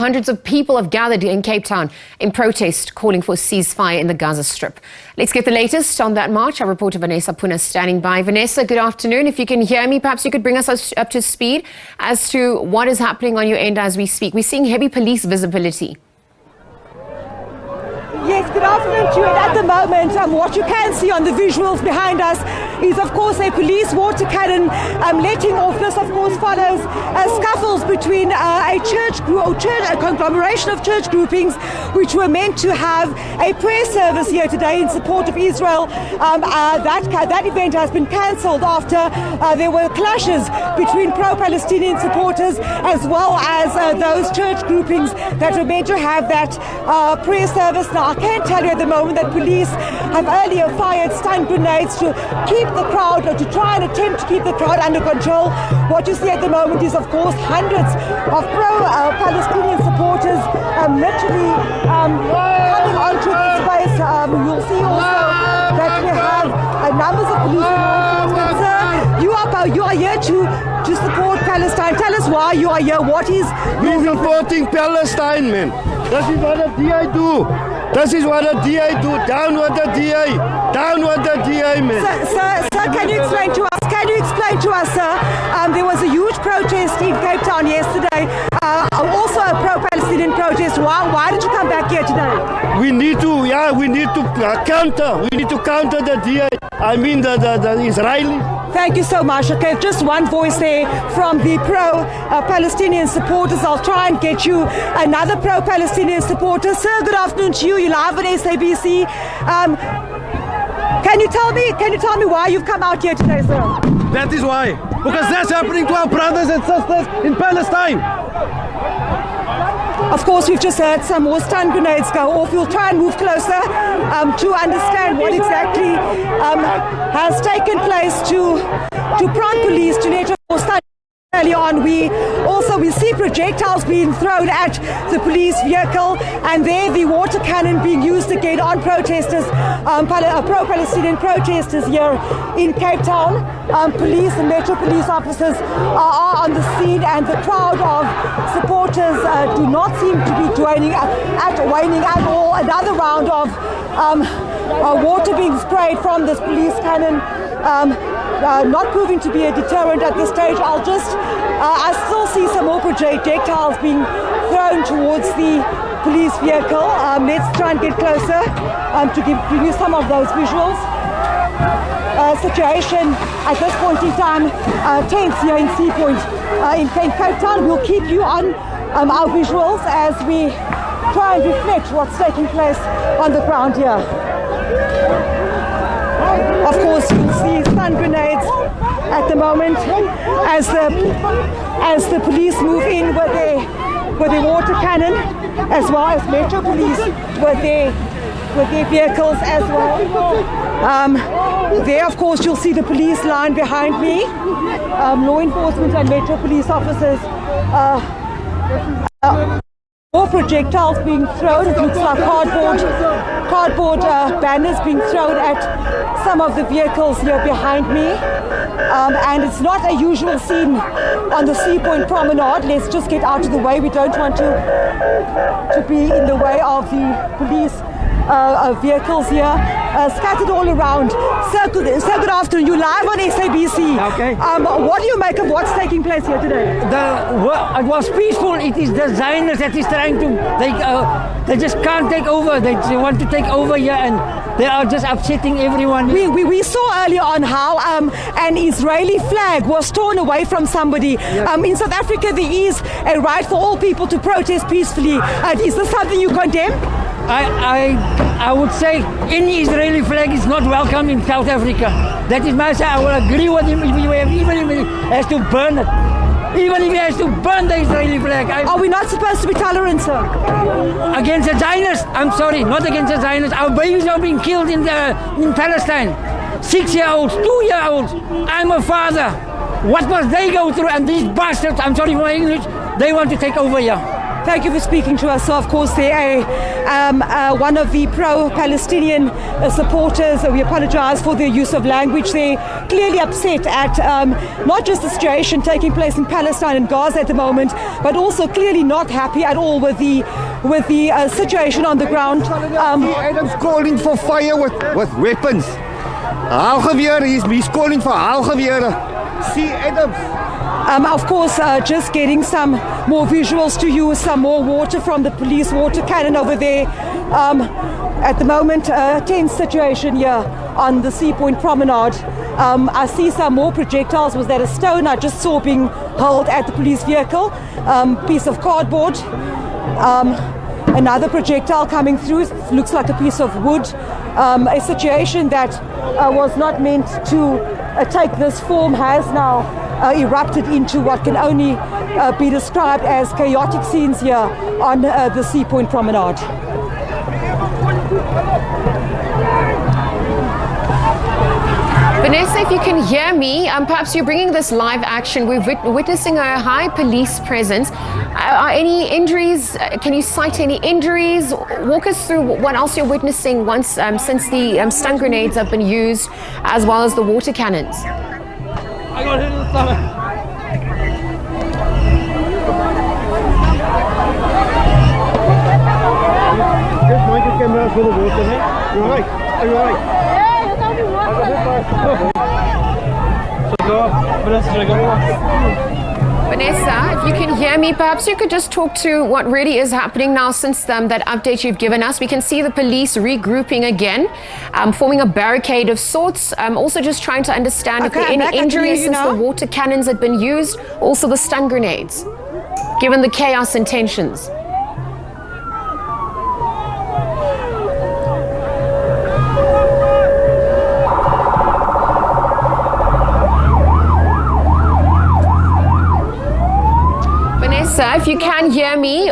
Hundreds of people have gathered in Cape Town in protest calling for a ceasefire in the Gaza Strip. Let's get the latest on that march. Our reporter Vanessa Puna is standing by. Vanessa, good afternoon. If you can hear me, perhaps you could bring us up to speed as to what is happening on your end as we speak. We're seeing heavy police visibility. Yes, good afternoon to you. And at the moment, what you can see on the visuals behind us is, of course, a police water cannon letting off. This, of course, follows scuffles between a conglomeration of church groupings, which were meant to have a prayer service here today in support of Israel. That event has been cancelled after there were clashes between pro-Palestinian supporters as well as those church groupings that were meant to have that prayer service. Now, I can tell you at the moment that police have earlier fired stun grenades to keep the crowd, or to try and attempt to keep the crowd under control. What you see at the moment is, of course, hundreds of pro-Palestinian supporters literally coming onto the space. You'll see also that we have numbers of police in law enforcement. Sir, you are here to support Palestine. Tell us why you are here. What is we're supporting Palestine, man. This is what the DA do. This is what the DA do. Down with the DA. Down with the DA, man. Sir, can you explain to us? Can you explain to us, sir? There was a huge protest in Cape Town yesterday. Also a pro-Palestinian protest. Why did you come back here today? We need to, counter. We need to counter the DA. I mean the Israeli. Thank you so much. Okay, just one voice there from the pro-Palestinian supporters. I'll try and get you another pro-Palestinian supporter. Sir, good afternoon to you. You're live on SABC. Can you tell me why you've come out here today, sir? That is why. Because that's happening to our brothers and sisters in Palestine. Of course, we've just heard some more stun grenades go off. We'll try and move closer to understand what exactly has taken place to prompt police to let more stun. Early on, we see projectiles being thrown at the police vehicle, and there the water cannon being used again on protesters, pro-Palestinian protesters here in Cape Town. Police and Metro police officers are on the scene, and the crowd of supporters do not seem to be waning at all. Another round of water being sprayed from this police cannon. Not proving to be a deterrent at this stage. I still see some more projectiles being thrown towards the police vehicle. Let's try and get closer to bring you some of those visuals. Situation at this point in time tense here in Sea Point in Cape Town. We'll keep you on our visuals as we try and reflect what's taking place on the ground here. Of course, you'll see stun grenades at the moment as the police move in with their water cannon, as well as Metro police with their vehicles as well. There, of course, you'll see the police line behind me. Law enforcement and Metro police officers. More projectiles being thrown. It looks like cardboard banners being thrown at some of the vehicles here behind me. And it's not a usual scene on the Sea Point Promenade. Let's just get out of the way. We don't want to be in the way of the police vehicles here scattered all around. Sir, good afternoon. You're live on SABC. Okay. What do you make of what's taking place here today? It was peaceful. It is the Zionists that is trying to take. They just can't take over. They want to take over here, and they are just upsetting everyone. We saw earlier on how an Israeli flag was torn away from somebody. Yes. In South Africa, there is a right for all people to protest peacefully. Is this something you condemn? I would say any Israeli flag is not welcome in South Africa. That is my side. I will agree with him even if he has to burn it. Even if he has to burn the Israeli flag. Are we not supposed to be tolerant, sir? Against the Zionists? I'm sorry, not against the Zionists. Our babies are being killed in Palestine. 6-year-olds, 2-year-olds. I'm a father. What must they go through? And these bastards, I'm sorry for my English, they want to take over here. Thank you for speaking to us. So, of course, they're one of the pro-Palestinian supporters. We apologize for their use of language. They're clearly upset at not just the situation taking place in Palestine and Gaza at the moment, but also clearly not happy at all with the situation on the ground. Adam's calling for fire with weapons. He's calling for haalgewere. See Adams. Of course, just getting some more visuals to you, some more water from the police water cannon over there. At the moment, a tense situation here on the Sea Point Promenade. I see some more projectiles. Was that a stone I just saw being hurled at the police vehicle? Piece of cardboard. Another projectile coming through. It looks like a piece of wood. A situation that was not meant to take this form has now erupted into what can only be described as chaotic scenes here on the Sea Point Promenade. Vanessa, if you can hear me, perhaps you're bringing this live action. We're witnessing a high police presence. Are any injuries? Can you cite any injuries? Walk us through what else you're witnessing since the stun grenades have been used, as well as the water cannons. I got hit in the stomach. Just mind your camera for the water, eh? You're right. Are you alright? Vanessa, if you can hear me, perhaps you could just talk to what really is happening now since that update you've given us. We can see the police regrouping again, forming a barricade of sorts. Also just trying to understand if there are any injuries since the water cannons had been used, also the stun grenades, given the chaos and tensions. If you can hear me,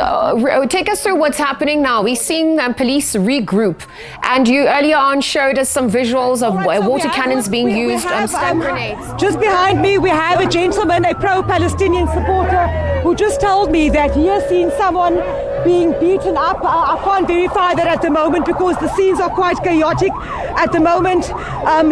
take us through what's happening now. We're seeing police regroup, and you earlier on showed us some visuals of water cannons being used and stun grenades. Just behind me, we have a gentleman, a pro-Palestinian supporter, who just told me that he has seen someone being beaten up. I can't verify that at the moment because the scenes are quite chaotic at the moment.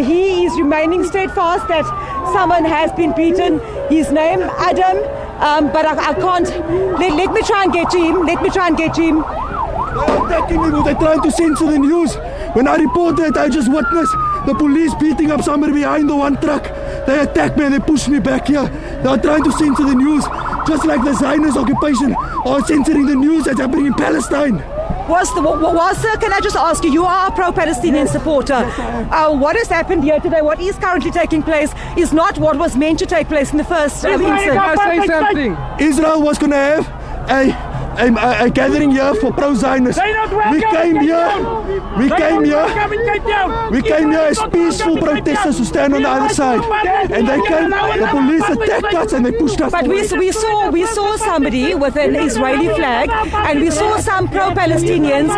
He is remaining steadfast that someone has been beaten. His name, Adam. But I can't. Let me try and get to him. Let me try and get to him. They're attacking me. They're trying to censor the news. When I reported, I just witnessed the police beating up somebody behind the one truck. They attacked me and they pushed me back here. They're trying to censor the news, just like the Zionist occupation are censoring the news that's happening in Palestine. Sir, can I just ask you, you are a pro-Palestinian supporter. What has happened here today, what is currently taking place, is not what was meant to take place in the first incident. Say something. Israel was going to have a gathering here for pro-Zionists. We came here as peaceful protesters to stand on the other side. And the police attacked us and they pushed us. But we saw somebody with an Israeli flag, and we saw some pro-Palestinians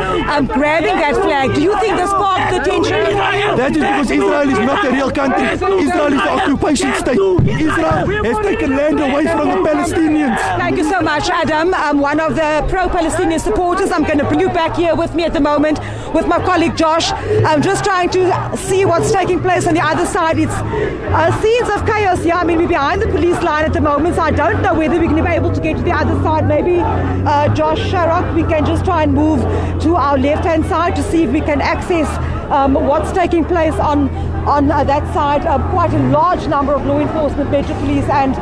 grabbing that flag. Do you think this sparked the tension? That is because Israel is not a real country. Israel is the occupation state. Israel has taken land away from the Palestinians. Thank you so much, Adam. One of the pro-Palestinian supporters. I'm going to bring you back here with me at the moment with my colleague Josh. I'm just trying to see what's taking place on the other side. It's scenes of chaos here. I mean, we're behind the police line at the moment, so I don't know whether we're going to be able to get to the other side. Maybe Josh Sharrock, we can just try and move to our left-hand side to see if we can access what's taking place on that side. Quite a large number of law enforcement, Metro Police and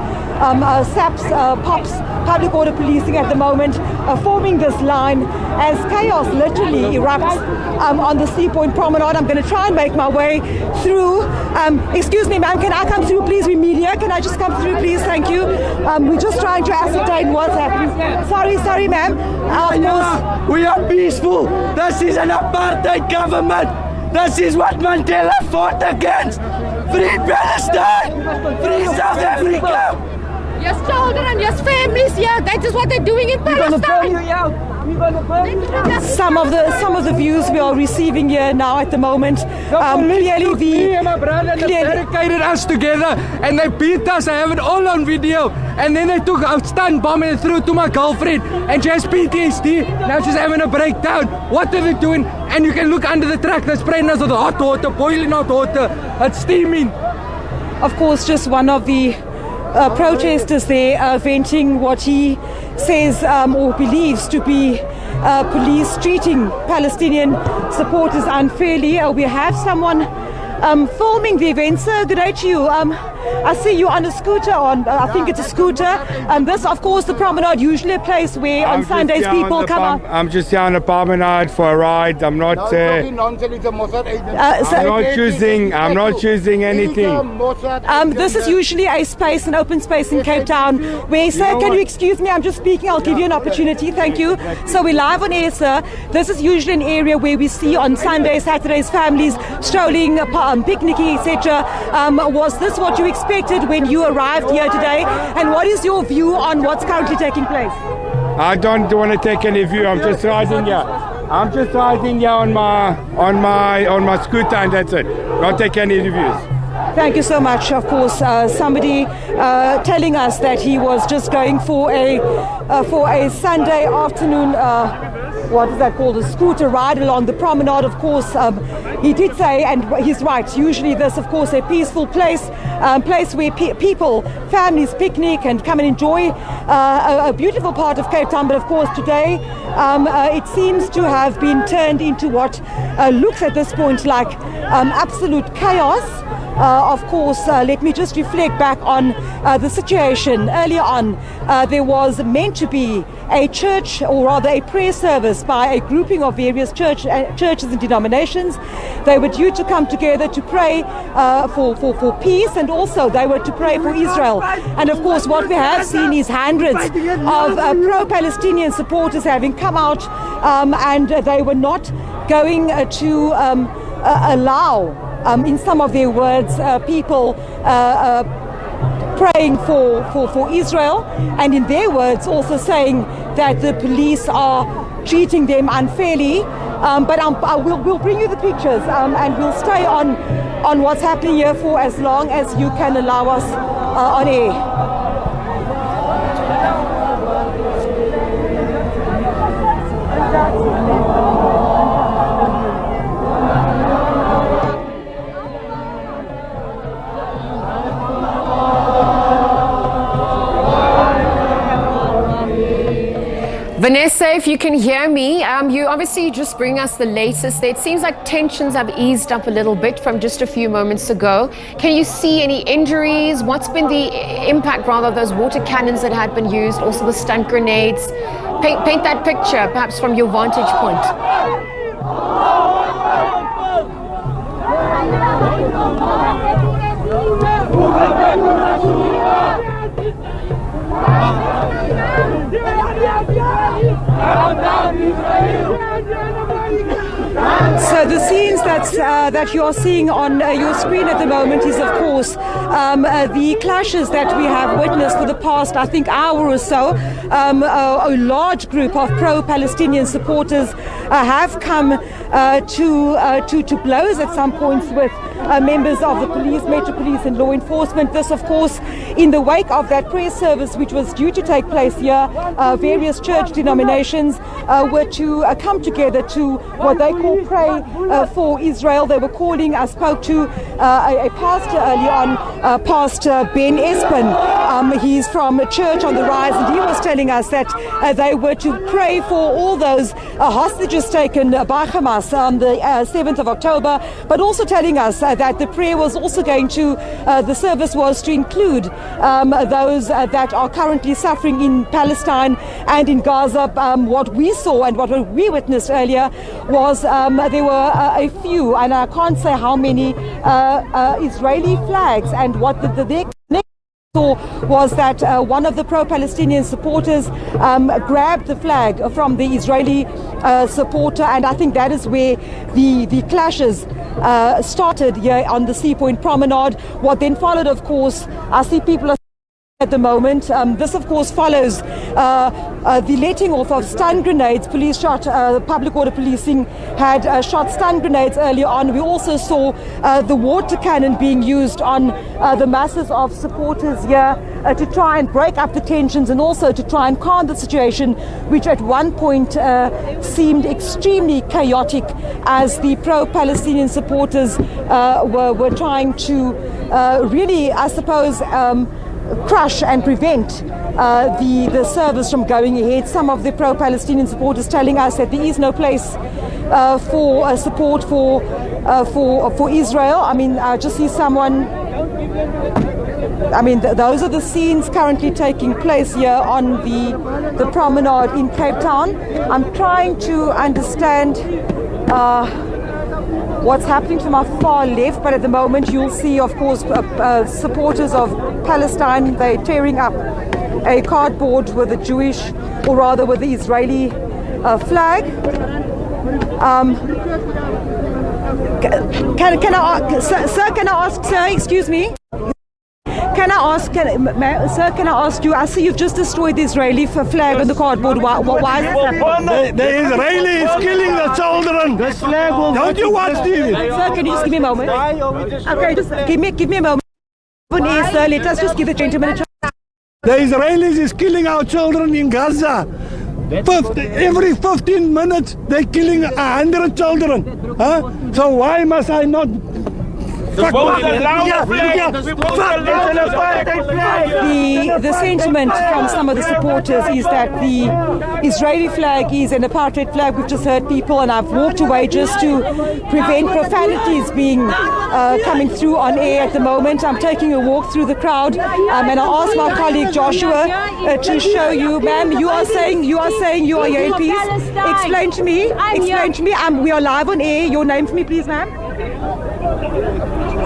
SAPS, POPs, public order policing at the moment, forming this line as chaos literally erupts on the Sea Point Promenade. I'm going to try and make my way through. Excuse me, ma'am, can I come through, please? We're media. Can I just come through, please? Thank you. We're just trying to ascertain what's happening. Sorry, ma'am. We are peaceful. This is an apartheid government. This is what Mandela fought against. Free Palestine! Free South Africa! Yes, children, yes, families, yeah. That is what they're doing in Palestine. Some of the views we are receiving here now at the moment. Clearly, my brother barricaded us together, and they beat us. I have it all on video. And then they took a stun bomb and threw it to my girlfriend, and she has PTSD. Now she's having a breakdown. What are they doing? And you can look under the truck. They're spraying us with hot water, boiling hot water. It's steaming. Of course, just one of the protesters there venting what he says or believes to be police treating Palestinian supporters unfairly. We have someone filming the event. Sir, good day to you. I see you on a scooter, I think it's a scooter. This, of course, the promenade, usually a place where on Sundays people come out. I'm just here on the promenade for a ride. I'm not I'm not choosing anything. This is usually a space, an open space in Cape Town where, sir, can you excuse me? I'm just speaking. I'll give you an opportunity. Thank you. So we're live on air, sir. This is usually an area where we see on Sundays, Saturdays, families strolling, picnicking, etc. Was this what you expected when you arrived here today? And what is your view on what's currently taking place? I don't want to take any view. I'm just riding here. I'm just riding here on my scooter, and that's it. Not take any reviews. Thank you so much. Of course, somebody telling us that he was just going for a Sunday afternoon. What is that called? A scooter ride along the promenade. Of course, he did say, and he's right. Usually, this, of course, a peaceful place where people, families, picnic and come and enjoy a beautiful part of Cape Town. But of course, today it seems to have been turned into what looks at this point like absolute chaos. Of course, let me just reflect back on the situation. Earlier on, there was meant to be a church, or rather a prayer service by a grouping of various churches and denominations. They were due to come together to pray for peace, and also they were to pray for Israel. And of course, what we have seen is hundreds of pro-Palestinian supporters having come out, and they were not going to allow, in some of their words, people praying for Israel, and in their words also saying that the police are treating them unfairly. But we'll bring you the pictures, and we'll stay on what's happening here for as long as you can allow us on air. Vanessa, if you can hear me, you obviously just bring us the latest. It seems like tensions have eased up a little bit from just a few moments ago. Can you see any injuries? What's been the impact, rather, of those water cannons that had been used, also the stun grenades? Paint that picture, perhaps from your vantage point. So the scenes that you are seeing on your screen at the moment is, of course, the clashes that we have witnessed for the past, I think, hour or so. A large group of pro-Palestinian supporters have come to blows at some points with members of the police, Metro Police and law enforcement. This, of course, in the wake of that prayer service which was due to take place here. Various church denominations were to come together to what they call pray for Israel. They were calling, I spoke to a pastor early on, Pastor Ben Espen. He's from a church on the rise, and he was telling us that they were to pray for all those hostages taken by Hamas on the 7th of October, but also telling us that the prayer was also going to, the service was to include those that are currently suffering in Palestine and in Gaza. What we saw and what we witnessed earlier was there were a few, and I can't say how many, Israeli flags, and what the was that one of the pro-Palestinian supporters grabbed the flag from the Israeli supporter, and I think that is where the clashes started here on the Sea Point Promenade. What then followed, of course, I see people are at the moment. This, of course, follows the letting off of stun grenades. Police shot, public order policing had shot stun grenades earlier on. We also saw the water cannon being used on the masses of supporters here to try and break up the tensions and also to try and calm the situation, which at one point seemed extremely chaotic as the pro-Palestinian supporters were trying to really, I suppose, crush and prevent the service from going ahead. Some of the pro-Palestinian supporters telling us that there is no place for support for Israel. I mean, I just see someone. I mean, those are the scenes currently taking place here on the promenade in Cape Town. I'm trying to understand what's happening to my far left, but at the moment you'll see, of course, supporters of Palestine. They're tearing up a cardboard with the Jewish, or rather with the Israeli flag. Can I ask, sir, can I ask, sir, excuse me? Can I ask, sir, can I ask you, I see you've just destroyed the Israeli flag on the cardboard. Why is this happening? The Israeli is killing the children. This flag will Don't you watch TV? Sir, can you just give me a moment? Okay, just give me a moment. Sir, let us just give the gentleman a chance. The Israelis is killing our children in Gaza. Every 15 minutes they're killing 100 children. Huh? So why must I not? The sentiment from some of the supporters is that the Israeli flag is an apartheid flag. We've just heard people, and I've walked away just to prevent profanities being coming through on air at the moment. I'm taking a walk through the crowd, and I asked my colleague Joshua to show you, ma'am. You are saying you are here in peace. Explain to me. We are live on air. Your name for me, please, ma'am.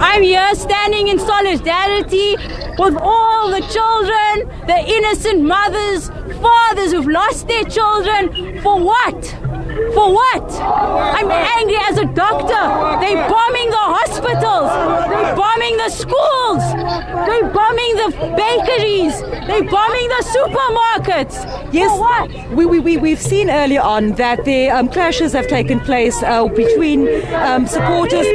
I'm here standing in solidarity with all the children, the innocent mothers, fathers who've lost their children. For what? For what? I'm angry as a doctor. They're bombing the hospitals. They're bombing the schools. They're bombing the bakeries. They're bombing the supermarkets. Yes, for what? We've seen earlier on that the clashes have taken place between supporters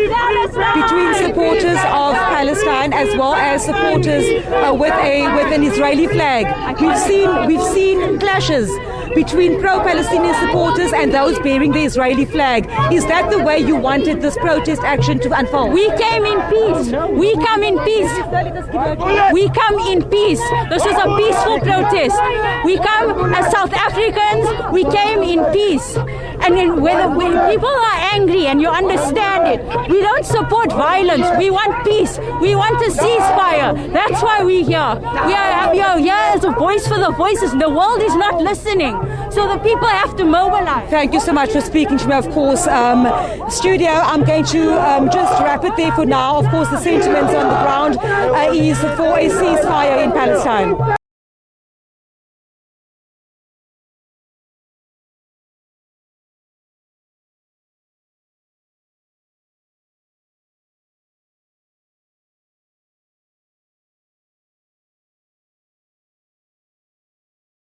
of Palestine as well as supporters with an Israeli flag. We've seen clashes between pro-Palestinian supporters and those bearing the Israeli flag. Is that the way you wanted this protest action to unfold? We came in peace. We come in peace. We come in peace. This is a peaceful protest. We come as South Africans. We came in peace. And when people are angry, and you understand it, we don't support violence. We want peace. We want a ceasefire. That's why we're here. We are here as a voice for the voices. The world is not listening. So the people have to mobilize. Thank you so much for speaking to me, of course. Studio, I'm going to just wrap it there for now. Of course, the sentiments on the ground is for a ceasefire in Palestine.